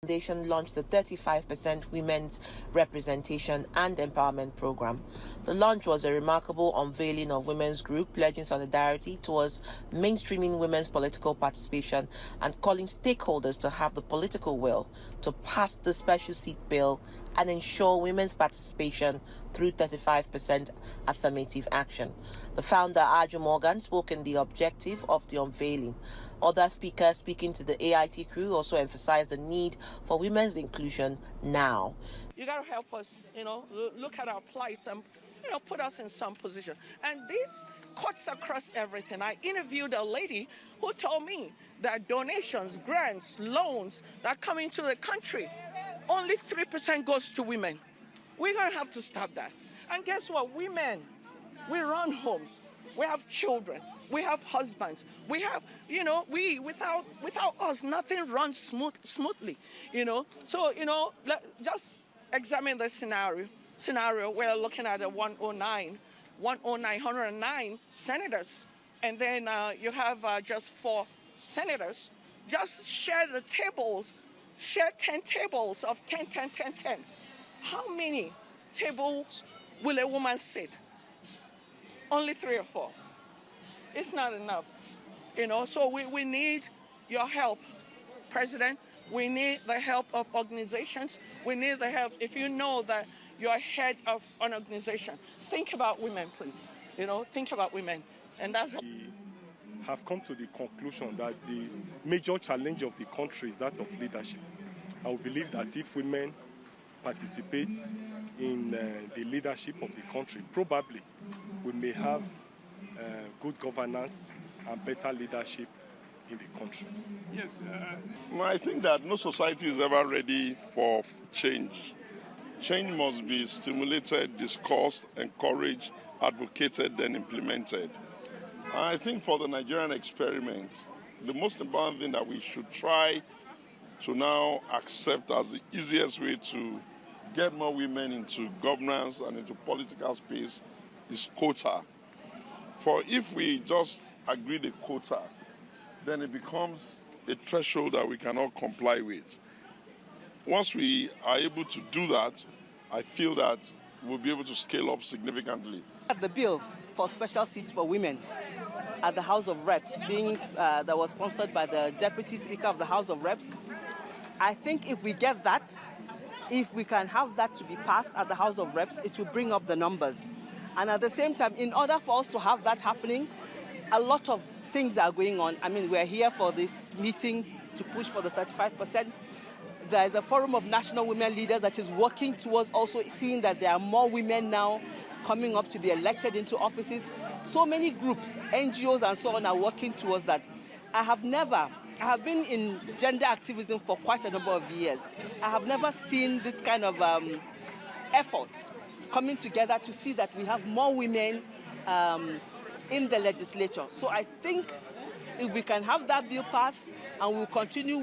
Foundation launched the 35% Women's Representation and Empowerment Program. The launch was a remarkable unveiling of women's group pledging solidarity towards mainstreaming women's political participation and calling stakeholders to have the political will to pass the special seat bill and ensure women's participation through 35% affirmative action. The founder, Aju Morgan, spoke in the objective of the unveiling. Other speakers speaking to the AIT crew also emphasized the need for women's inclusion now. You got to help us, look at our plights and, put us in some position. And this cuts across everything. I interviewed a lady who told me that donations, grants, loans that come into the country, only 3% goes to women. We're going to have to stop that. And guess what? Women, we run homes. We have children. We have husbands. We have, without us, nothing runs smoothly, So, just examine the scenario. We're looking at 109 senators. And then you have just 4 senators. Just share the tables. Share 10 tables of 10, 10, 10, 10. How many tables will a woman sit? Only 3 or 4. It's not enough, So we need your help, President. We need the help of organizations. We need the help. If you know that you're head of an organization, think about women, please. Think about women. And that's all. We have come to the conclusion that the major challenge of the country is that of leadership. I believe that if women participate in the leadership of the country, probably we may have good governance and better leadership in the country. Yes, I think that no society is ever ready for change. Change must be stimulated, discussed, encouraged, advocated, then implemented. I think for the Nigerian experiment, the most important thing that we should try to now accept as the easiest way to get more women into governance and into political space is quota. For if we just agree the quota, then it becomes a threshold that we cannot comply with. Once we are able to do that, I feel that we'll be able to scale up significantly. The bill for special seats for women at the House of Reps, that was sponsored by the Deputy Speaker of the House of Reps, I think if we get that, if we can have that to be passed at the House of Reps, it will bring up the numbers. And at the same time, in order for us to have that happening, a lot of things are going on. I mean, we're here for this meeting to push for the 35%. There is a forum of national women leaders that is working towards also seeing that there are more women now coming up to be elected into offices. So many groups, NGOs and so on are working towards that. I have been in gender activism for quite a number of years. I have never seen this kind of efforts coming together to see that we have more women in the legislature. So I think if we can have that bill passed and we'll continue